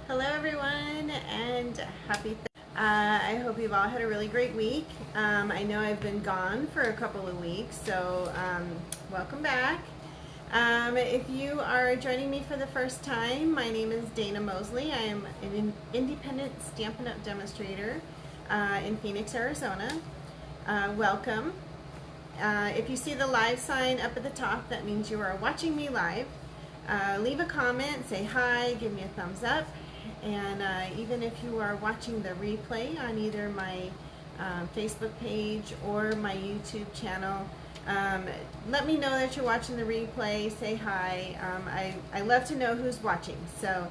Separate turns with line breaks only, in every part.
Hello everyone and I hope you've all had a really great week. I know I've been gone for a couple of weeks, so welcome back. If you are joining me for the first time, my name is Dana Mosley. I am an independent Stampin' Up! Demonstrator in Phoenix, Arizona. Welcome. If you see the live sign up at the top, that means you are watching me live. Leave a comment, say hi, give me a thumbs up, and even if you are watching the replay on either my Facebook page or my YouTube channel, let me know that you're watching the replay. Say hi. I love to know who's watching. So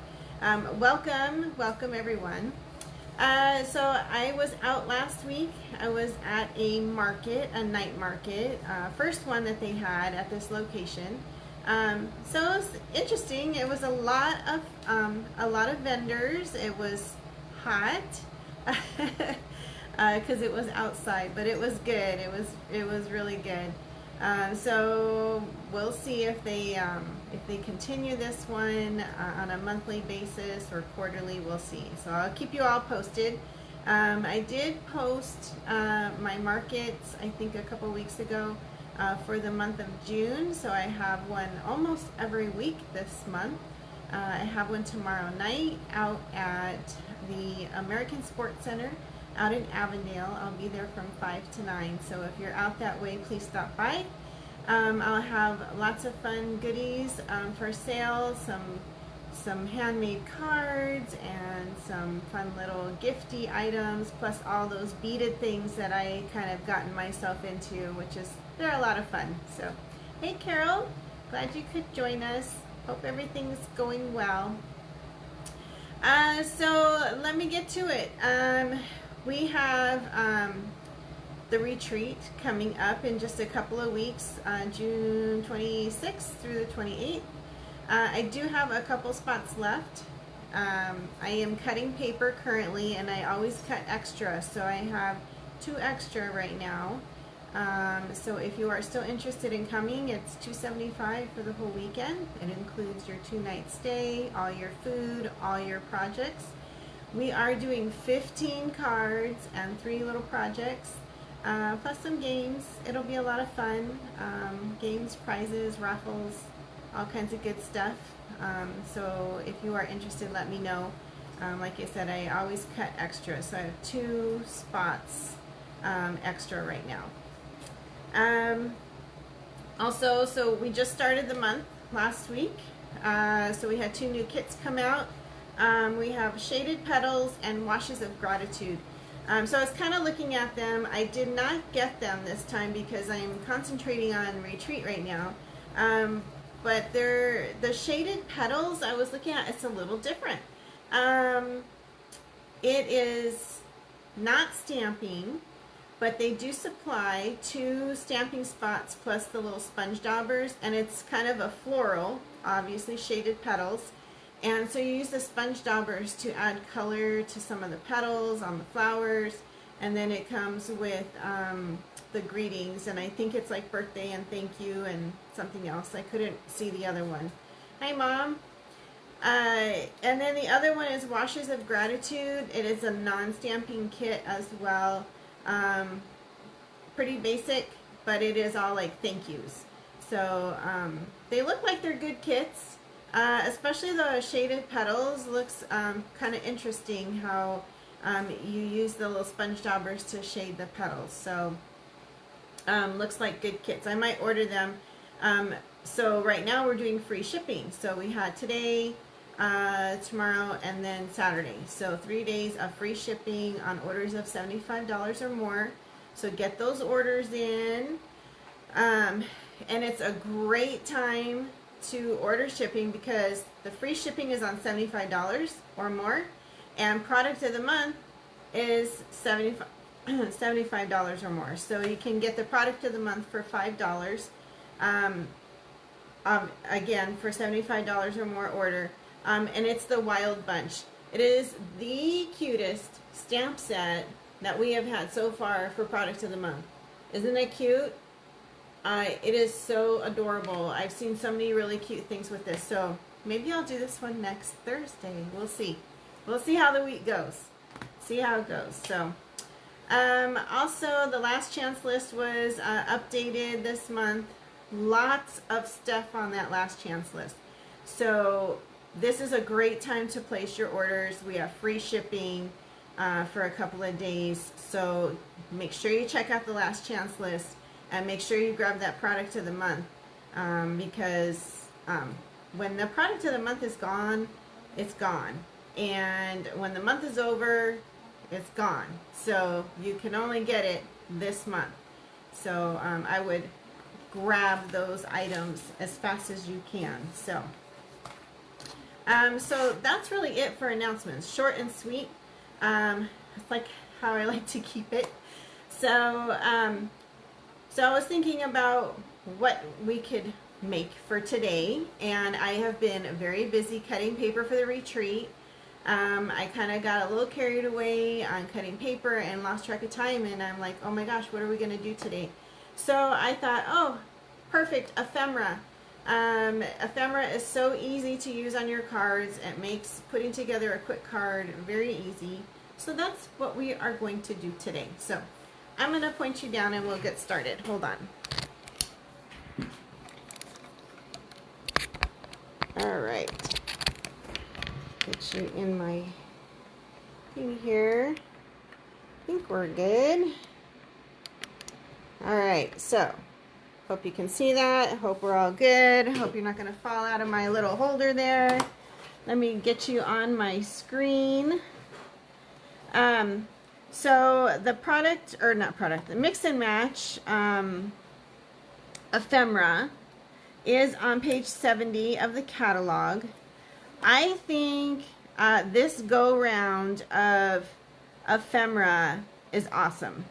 welcome everyone. So I was out last week. I was at a market, a night market, first one that they had at this location. So it was interesting. It was a lot of vendors. It was hot because it was outside, but it was good. It was really good. So we'll see if they continue this one on a monthly basis or quarterly. We'll see. So I'll keep you all posted. I did post my markets, I think a couple weeks ago, for the month of June. So I have one almost every week this month. I have one tomorrow night out at the American Sports Center out in Avondale. I'll be there from 5 to 9. So if you're out that way, please stop by. I'll have lots of fun goodies for sale, some handmade cards and some fun little gifty items, plus all those beaded things that I kind of gotten myself into, which is, they're a lot of fun. So, hey Carol, glad you could join us. Hope everything's going well. So let me get to it. We have the retreat coming up in just a couple of weeks, June 26th through the 28th. I do have a couple spots left. I am cutting paper currently, and I always cut extra, so I have 2 extra right now. So if you are still interested in coming, it's $275 for the whole weekend. It includes your 2-night stay, all your food, all your projects. We are doing 15 cards and 3 little projects, plus some games. It'll be a lot of fun. Games, prizes, raffles, all kinds of good stuff. So if you are interested, let me know. Like I said, I always cut extra, so I have 2 spots extra right now. Also, so we just started the month last week. So we had 2 new kits come out. We have Shaded Petals and Washes of Gratitude. So I was kind of looking at them. I did not get them this time because I'm concentrating on retreat right now. But the Shaded Petals I was looking at, it's a little different. It is not stamping, but they do supply 2 stamping spots plus the little sponge daubers, and it's kind of a floral, obviously shaded petals. And so you use the sponge daubers to add color to some of the petals on the flowers, and then it comes with the greetings, and I think it's like birthday and thank you and something else. I couldn't see the other one. Hi, Mom. And then the other one is Washes of Gratitude. It is a non-stamping kit as well. Pretty basic, but it is all like thank yous. So they look like they're good kits. Especially the Shaded Petals looks kind of interesting how you use the little sponge daubers to shade the petals. So looks like good kits. I might order them. So right now we're doing free shipping. So we had today, tomorrow, and then Saturday. So 3 days of free shipping on orders of $75 or more. So get those orders in. And it's a great time to order shipping because the free shipping is on $75 or more, and product of the month is $75 or more. So you can get the product of the month for $5. Again, for $75 or more order. And it's the Wild Bunch. It is the cutest stamp set that we have had so far for product of the month. Isn't it cute? It is so adorable. I've seen so many really cute things with this. So maybe I'll do this one next Thursday. We'll see. we'll see how the week goes. See how it goes. So, also the last chance list was updated this month. Lots of stuff on that last chance list. So this is a great time to place your orders. We have free shipping for a couple of days. So make sure you check out the last chance list and make sure you grab that product of the month, because when the product of the month is gone, it's gone. And when the month is over, it's gone. So you can only get it this month. So I would grab those items as fast as you can. So so that's really it for announcements. Short and sweet. It's like how I like to keep it. So so I was thinking about what we could make for today, and I have been very busy cutting paper for the retreat. I kind of got a little carried away on cutting paper and lost track of time, and I'm like, oh my gosh, what are we going to do today? So I thought, oh, perfect, ephemera. Ephemera is so easy to use on your cards. It makes putting together a quick card very easy. So that's what we are going to do today. So I'm going to point you down and we'll get started. Hold on. All right. Get you in my thing here. I think we're good. All right, so hope you can see that. Hope we're all good. Hope you're not going to fall out of my little holder there. Let me get you on my screen. So the product, or not product, the mix and match ephemera is on page 70 of the catalog. I think this go round of ephemera is awesome.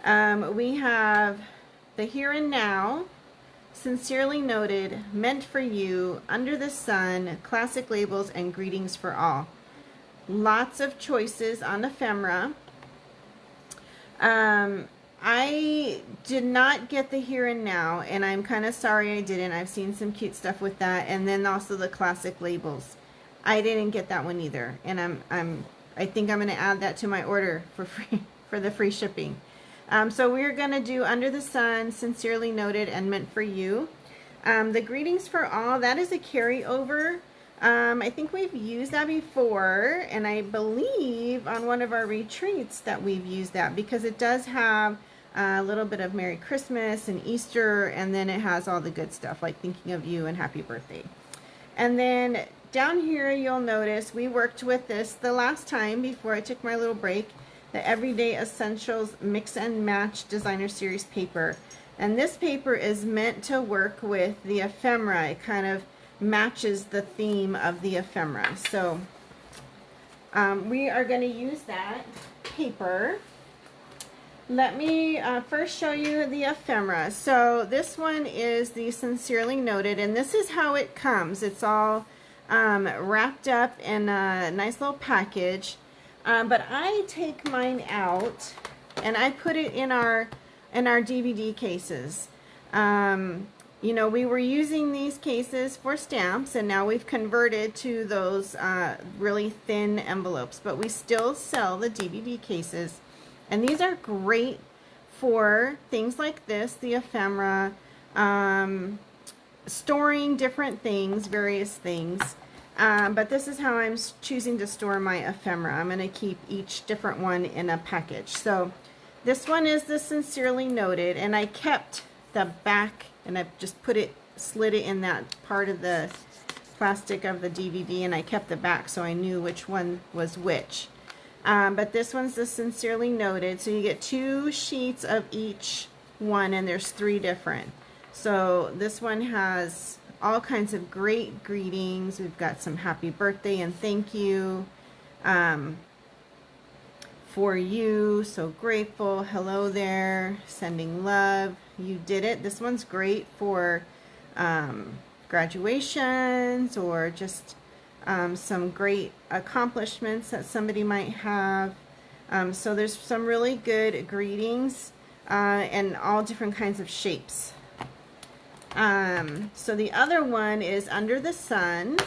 We have the Here and Now, Sincerely Noted, Meant for You, Under the Sun, Classic Labels, and Greetings for All. Lots of choices on ephemera. I did not get the Here and Now, and I'm kind of sorry I didn't. I've seen some cute stuff with that, and then also the Classic Labels. I didn't get that one either, and I think I'm going to add that to my order for free, for the free shipping. So we're going to do Under the Sun, Sincerely Noted, and Meant for You. The Greetings for All, that is a carryover. I think we've used that before, and I believe on one of our retreats that we've used that, because it does have a little bit of Merry Christmas and Easter, and then it has all the good stuff like Thinking of You and Happy Birthday. And then down here you'll notice we worked with this the last time before I took my little break, the Everyday Essentials Mix and Match Designer Series paper. And this paper is meant to work with the ephemera. It kind of matches the theme of the ephemera. So we are going to use that paper. Let me first show you the ephemera. So this one is the Sincerely Noted, and this is how it comes. It's all wrapped up in a nice little package. But I take mine out and I put it in our DVD cases. You know, we were using these cases for stamps, and now we've converted to those really thin envelopes, but we still sell the DVD cases. And these are great for things like this, the ephemera, storing different things, various things. But this is how I'm choosing to store my ephemera. I'm going to keep each different one in a package. So this one is the Sincerely Noted, and I kept the back, and I just slid it in that part of the plastic of the DVD, and I kept the back so I knew which one was which. But this one's the Sincerely Noted, so you get 2 sheets of each one, and there's 3 different. So this one has all kinds of great greetings. We've got some happy birthday and thank you, for you, so grateful, hello there, sending love, you did it. This one's great for graduations, or just some great accomplishments that somebody might have. So there's some really good greetings and all different kinds of shapes. So the other one is Under the Sun.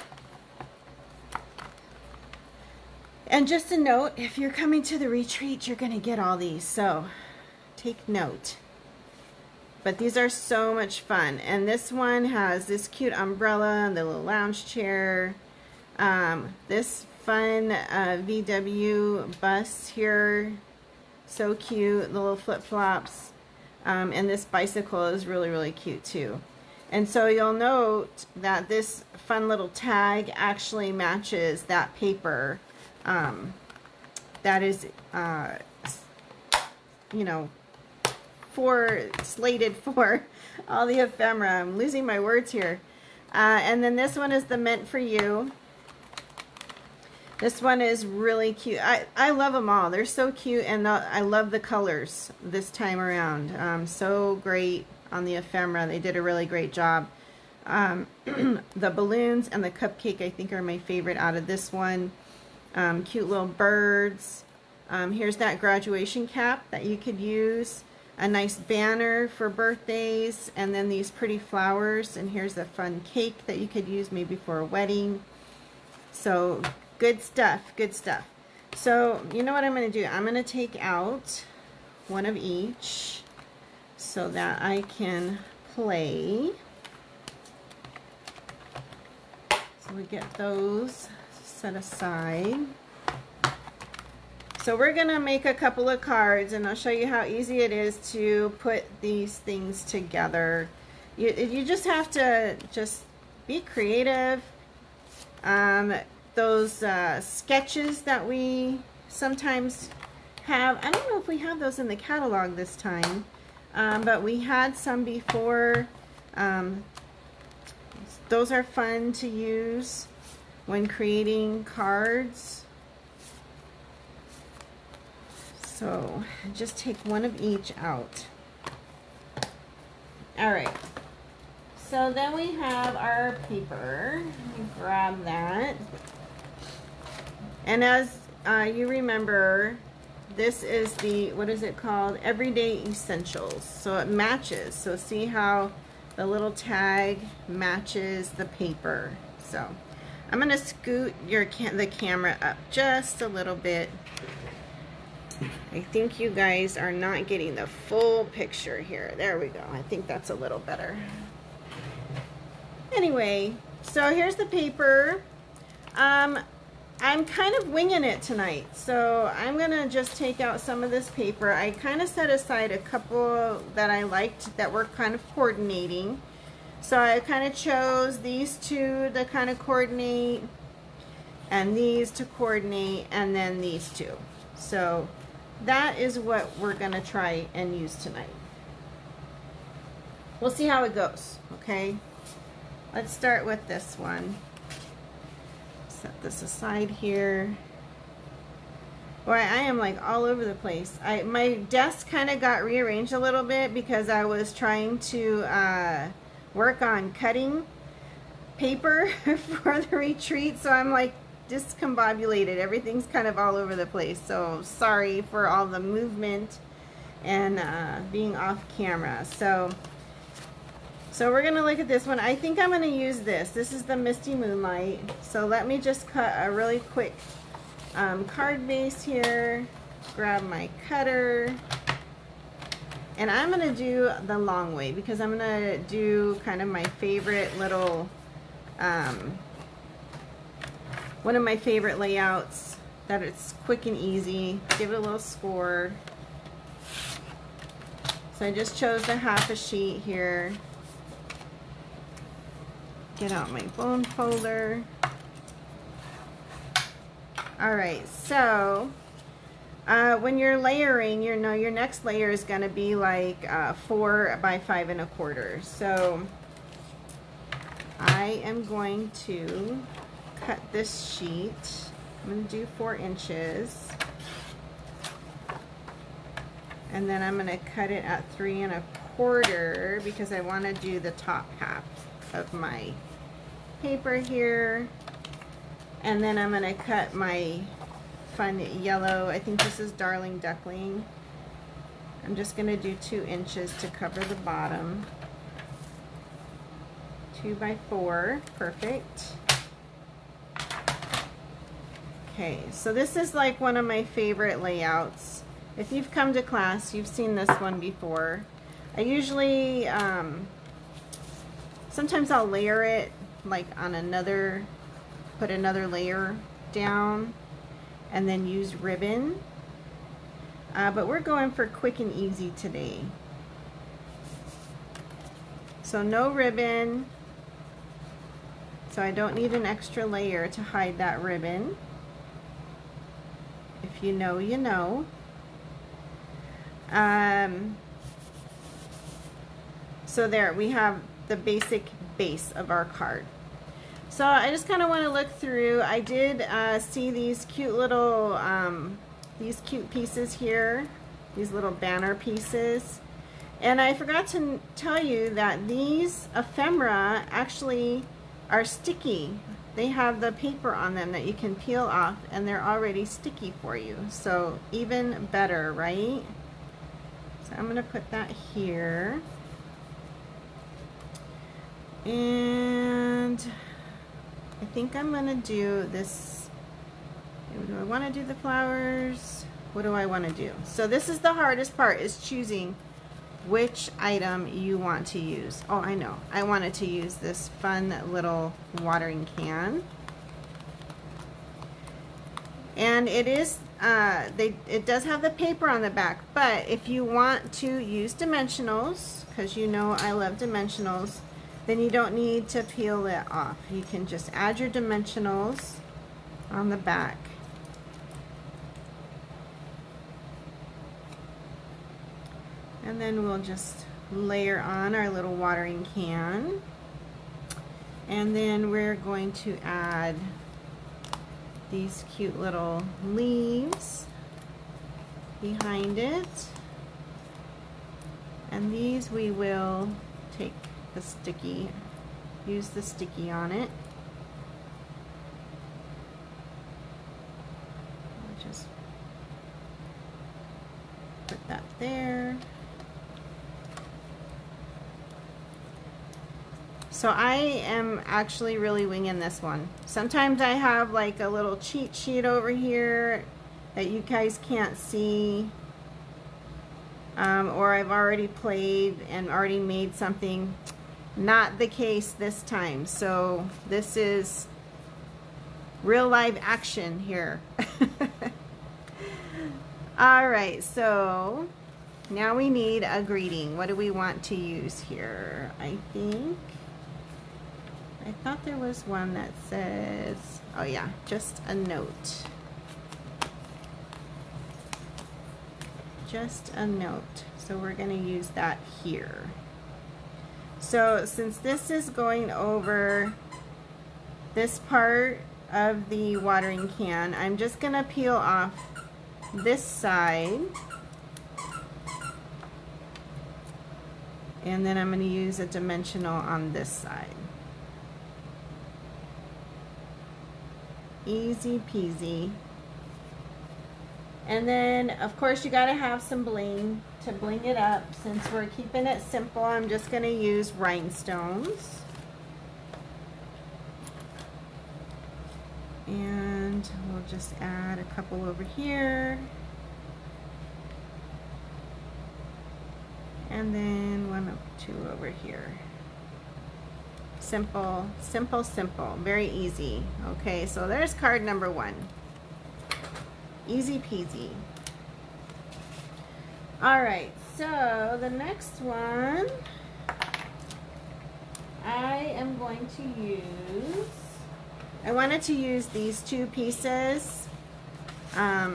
And just a note, if you're coming to the retreat, you're going to get all these, so take note. But these are so much fun. And this one has this cute umbrella and the little lounge chair. This fun VW bus here, so cute, the little flip-flops. And this bicycle is really, really cute too. And so you'll note that this fun little tag actually matches that paper that is, you know, slated for all the ephemera. I'm losing my words here. And then this one is the Meant for You. This one is really cute. I love them all. They're so cute, and I love the colors this time around. So great on the ephemera. They did a really great job. The balloons and the cupcake, I think, are my favorite out of this one. Cute little birds. Here's that graduation cap that you could use. A nice banner for birthdays, and then these pretty flowers. And here's a fun cake that you could use maybe for a wedding. So good stuff, good stuff. So you know what I'm going to do? I'm going to take out one of each so that I can play. So we get those set aside. So we're going to make a couple of cards, and I'll show you how easy it is to put these things together. You just have to just be creative. Those sketches that we sometimes have, I don't know if we have those in the catalog this time, but we had some before. Those are fun to use when creating cards. So just take one of each out. All right. So then we have our paper. Let me grab that. And as you remember, this is the, what is it called? Everyday Essentials. So it matches. So see how the little tag matches the paper. So I'm going to scoot the camera up just a little bit. I think you guys are not getting the full picture here. There we go. I think that's a little better. Anyway, so here's the paper. I'm kind of winging it tonight, so I'm gonna just take out some of this paper. I kind of set aside a couple that I liked that were kind of coordinating. So I kind of chose these two to kind of coordinate, and these to coordinate, and then these two. So that is what we're gonna try and use tonight. We'll see how it goes, okay? Let's start with this one. Set this aside here. Boy, I am like all over the place. My desk kind of got rearranged a little bit because I was trying to work on cutting paper for the retreat. So I'm like discombobulated. Everything's kind of all over the place. So sorry for all the movement and being off camera. So we're going to look at this one. I think I'm going to use this. This is the Misty Moonlight. So let me just cut a really quick card base here. Grab my cutter. And I'm going to do the long way because I'm going to do kind of my favorite little, one of my favorite layouts that it's quick and easy. Give it a little score. So I just chose a half a sheet here. Get out my bone folder. All right, so when you're layering, you know your next layer is going to be like 4 by 5 1/4. So I am going to cut this sheet. I'm going to do 4 inches. And then I'm going to cut it at 3 1/4 because I want to do the top half of my paper here. And then I'm going to cut my fun yellow, I think this is Darling Duckling. I'm just going to do 2 inches to cover the bottom. 2 by 4, perfect. Okay, so this is like one of my favorite layouts. If you've come to class, you've seen this one before. I usually, sometimes I'll layer it like on another, put another layer down and then use ribbon. But we're going for quick and easy today. So no ribbon. So I don't need an extra layer to hide that ribbon. If you know, you know. So there, we have the basic base of our card. So I just kind of want to look through. I did see these cute little, these cute pieces here, these little banner pieces. And I forgot to tell you that these ephemera actually are sticky. They have the paper on them that you can peel off, and they're already sticky for you. So even better, right? So I'm going to put that here. And I think I'm going to do this. Do I want to do the flowers? What do I want to do? So this is the hardest part, is choosing which item you want to use. Oh, I know. I wanted to use this fun little watering can. And it is, it does have the paper on the back, but if you want to use dimensionals, because you know I love dimensionals, then you don't need to peel it off. You can just add your dimensionals on the back. And then we'll just layer on our little watering can. And then we're going to add these cute little leaves behind it. And these we will take the sticky, use the sticky on it. I'll just put that there. So I am actually really winging this one. Sometimes I have like a little cheat sheet over here that you guys can't see. Or I've already played and already made something. Not the case this time. So this is real live action here. Alright, so now we need a greeting. What do we want to use here? I thought there was one that says, oh yeah, just a note. Just a note. So we're going to use that here. So since this is going over this part of the watering can, I'm just going to peel off this side. And then I'm going to use a dimensional on this side. Easy peasy. And then of course you got to have some bling to bling it up. Since we're keeping it simple, I'm just going to use rhinestones. And we'll just add a couple over here. And then one or two over here. Simple, simple, simple. Very easy. Okay, so there's card number 1. Easy peasy. Alright, so the next one I am going to use, I wanted to use these 2 pieces. I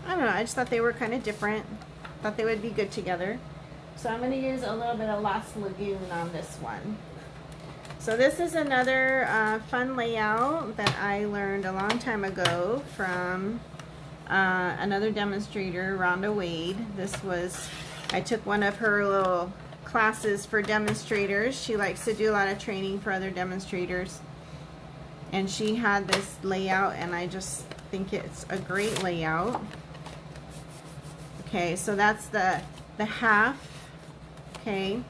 don't know, I just thought they were kind of different. Thought they would be good together. So I'm going to use a little bit of Lost Lagoon on this one. So this is another fun layout that I learned a long time ago from another demonstrator, Rhonda Wade. This was, I took one of her little classes for demonstrators. She likes to do a lot of training for other demonstrators. And she had this layout, and I just think it's a great layout. Okay, so that's the half. Okay.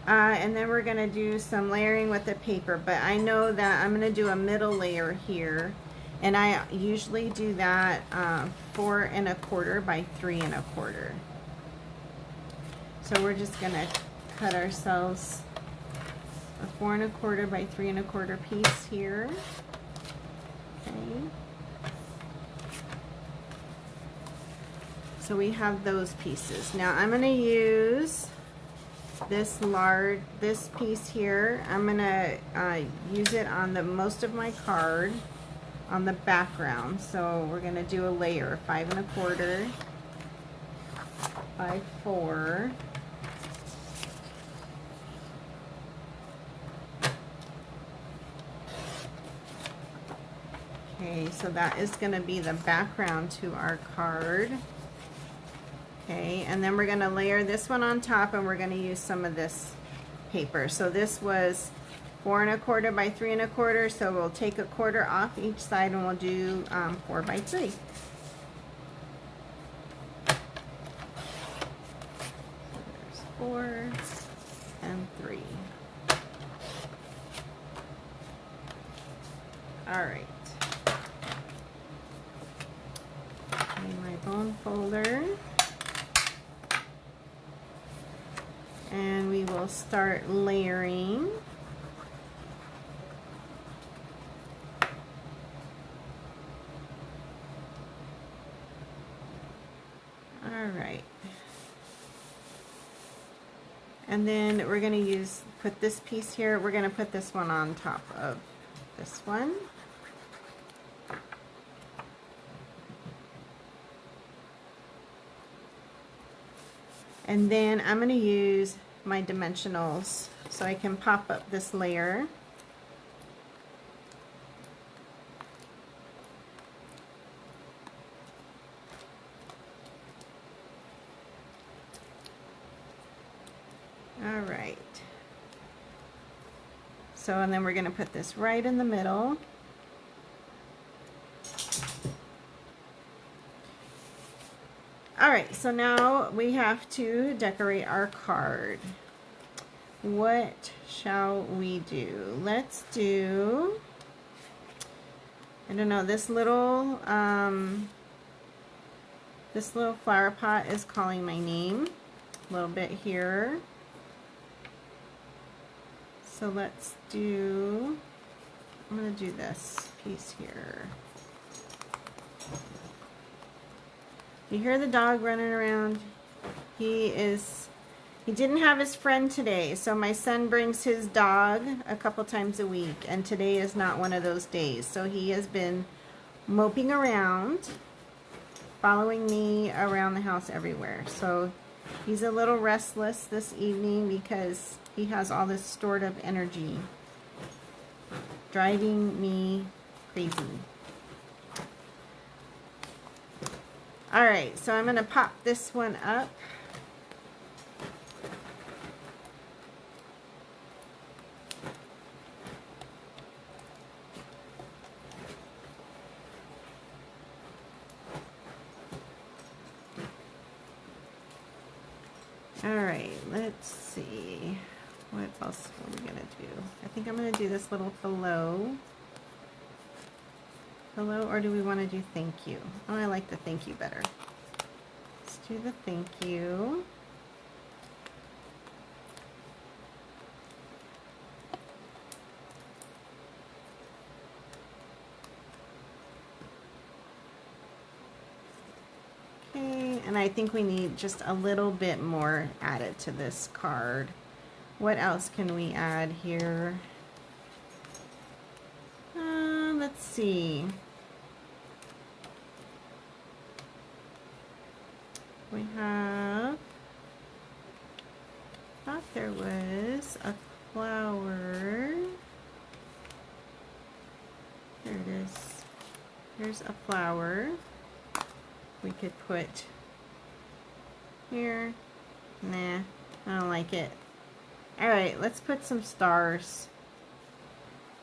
And then we're going to do some layering with the paper, but I know that I'm going to do a middle layer here. And I usually do that 4 1/4 by 3 1/4. So we're just gonna cut ourselves a 4 1/4 by 3 1/4 piece here. Okay. So we have those pieces. Now I'm gonna use this piece here. I'm gonna use it on the most of my card on the background. So we're gonna do a layer, 5 1/4 by 4. Okay, so that is going to be the background to our card. Okay, and then we're going to layer this one on top, and we're going to use some of this paper. So this was 4 1/4 by 3 1/4, so we'll take a quarter off each side, and we'll do 4 by 3. So there's 4 and 3. All right. My bone folder, and we will start layering. All right, and then we're going to put this piece here. We're going to put this one on top of this one. And then I'm going to use my dimensionals so I can pop up this layer. All right. So, and then we're going to put this right in the middle. Alright, so now we have to decorate our card. What shall we do? Let's do, I don't know, this little flower pot is calling my name. A little bit here. So let's do, I'm going to do this piece here. You hear the dog running around? He didn't have his friend today, so my son brings his dog a couple times a week, and today is not one of those days. So he has been moping around, following me around the house everywhere. So he's a little restless this evening because he has all this stored up energy, driving me crazy. Alright, so I'm going to pop this one up. Alright, let's see. What else are we going to do? I think I'm going to do this little hello. Hello, or do we want to do thank you? Oh, I like the thank you better. Let's do the thank you. Okay, and I think we need just a little bit more added to this card. What else can we add here? Let's see. We have, I thought there was a flower. There it is. Here's a flower we could put here. Nah, I don't like it. Alright, let's put some stars.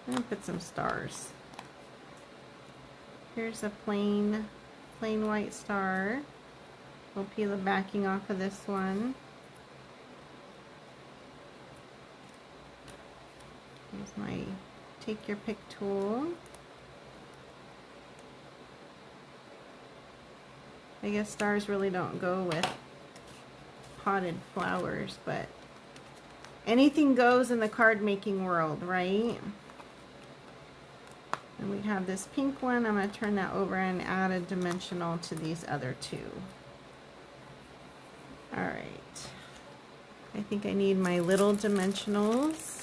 I'm going to put some stars. Here's a plain white star. We'll peel the backing off of this one. Here's my take your pick tool. I guess stars really don't go with potted flowers, but anything goes in the card making world, right? And we have this pink one. I'm going to turn that over and add a dimensional to these other two. All right. I think I need my little dimensionals.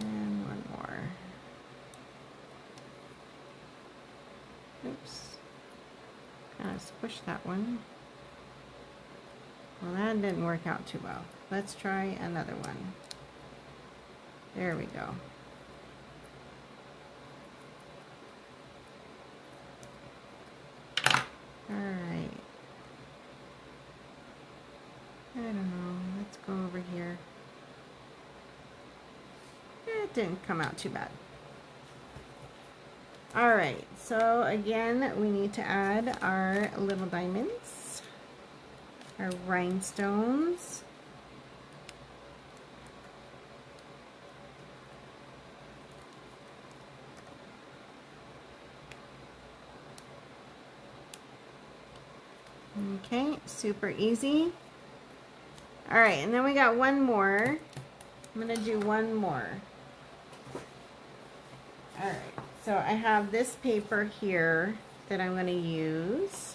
And one more. Oops. Kind of squished that one. Well, that didn't work out too well. Let's try another one. There we go. Alright. I don't know. Let's go over here. It didn't come out too bad. Alright, so again, we need to add our little diamonds, our rhinestones. Okay, super easy. All right, and then we got one more. I'm gonna do one more. All right, so I have this paper here that I'm gonna use.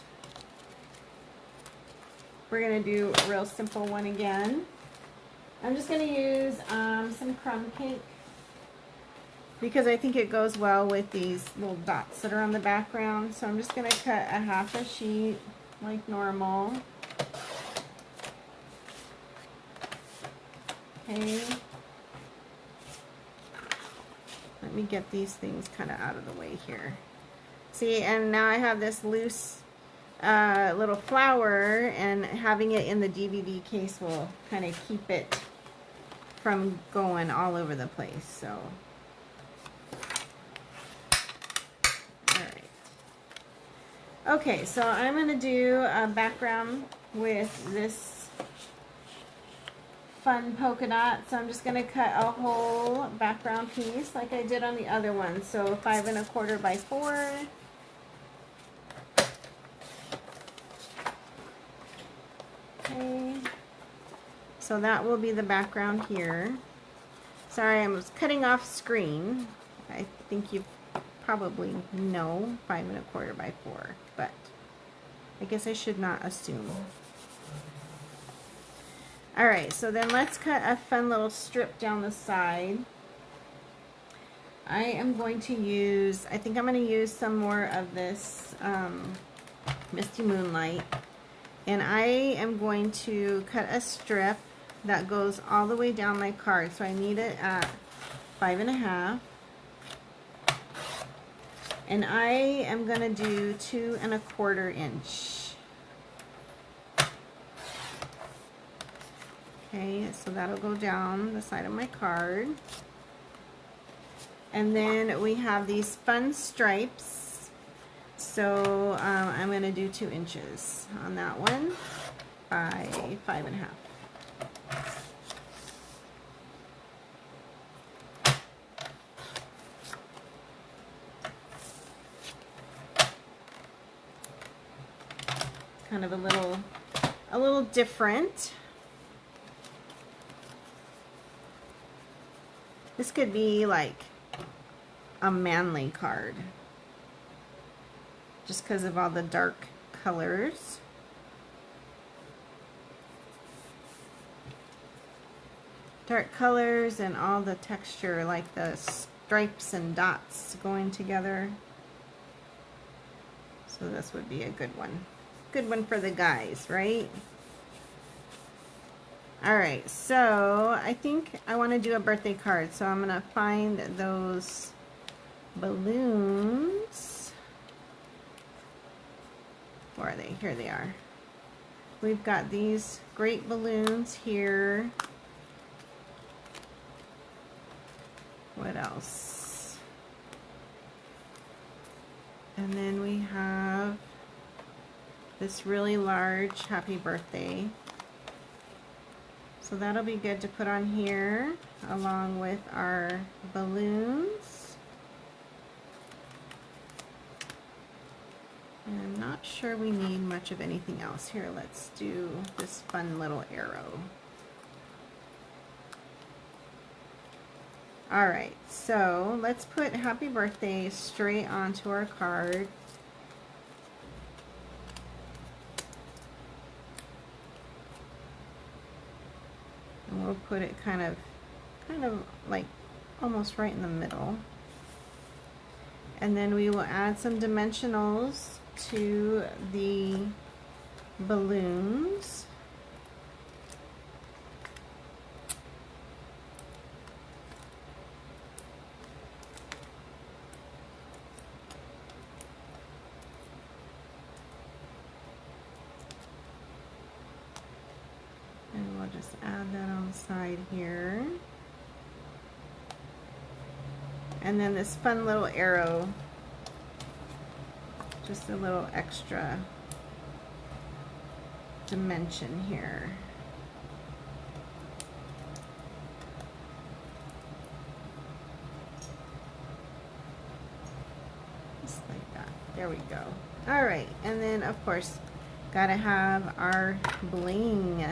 We're gonna do a real simple one again. I'm just gonna use some crumb cake because I think it goes well with these little dots that are on the background. So I'm just gonna cut a half a sheet like normal. Okay. Let me get these things kind of out of the way here. See, and now I have this loose little flower, and having it in the DVD case will kind of keep it from going all over the place. So, alright. Okay, so I'm going to do a background with this fun polka dot. So I'm just going to cut a whole background piece like I did on the other one. So 5 1/4 by 4. Okay. So that will be the background here. Sorry, I was cutting off screen. I think you probably know 5 1/4 by 4, but I guess I should not assume. Alright, so then let's cut a fun little strip down the side. I am going to use, I think I'm going to use some more of this Misty Moonlight. And I am going to cut a strip that goes all the way down my card. So I need it at 5 1/2. And I am going to do 2 1/4 inch. Okay, so that'll go down the side of my card. And then we have these fun stripes. So I'm going to do 2 inches on that one by 5 1/2. Kind of a little different. This could be like a manly card, just because of all the dark colors. Dark colors and all the texture, like the stripes and dots going together. So this would be a good one. Good one for the guys, right? Alright, so I think I want to do a birthday card. So I'm going to find those balloons. Where are they? Here they are. We've got these great balloons here. What else? And then we have this really large happy birthday. So that'll be good to put on here along with our balloons. And I'm not sure we need much of anything else. Here, let's do this fun little arrow. Alright, so let's put happy birthday straight onto our card. And we'll put it kind of like almost right in the middle. And then we will add some dimensionals to the balloons. And we'll just add that on the side here. And then this fun little arrow, just a little extra dimension here. Just like that. There we go. All right, and then of course, gotta have our bling.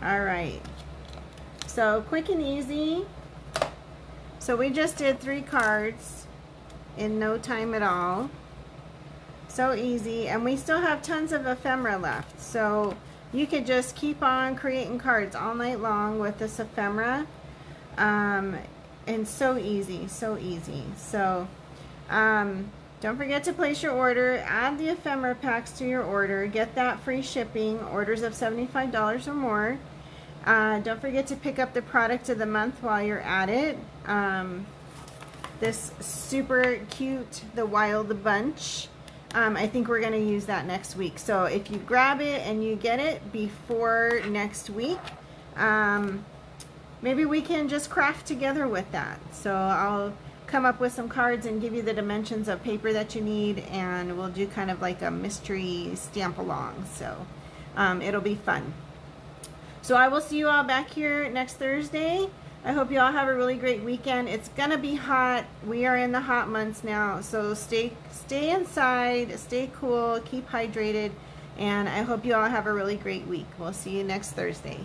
All right, so quick and easy. So we just did 3 cards in no time at all. So easy, and we still have tons of ephemera left. So you could just keep on creating cards all night long with this ephemera. And so easy, so easy. So don't forget to place your order. Add the ephemera packs to your order. Get that free shipping, orders of $75 or more. Don't forget to pick up the product of the month while you're at it. This super cute, the Wild Bunch. I think we're going to use that next week. So if you grab it and you get it before next week, maybe we can just craft together with that. So I'll come up with some cards and give you the dimensions of paper that you need, and we'll do kind of like a mystery stamp along. So it'll be fun. So I will see you all back here next Thursday. I hope you all have a really great weekend. It's gonna be hot. We are in the hot months now, so stay inside, stay cool, keep hydrated, and I hope you all have a really great week. We'll see you next Thursday.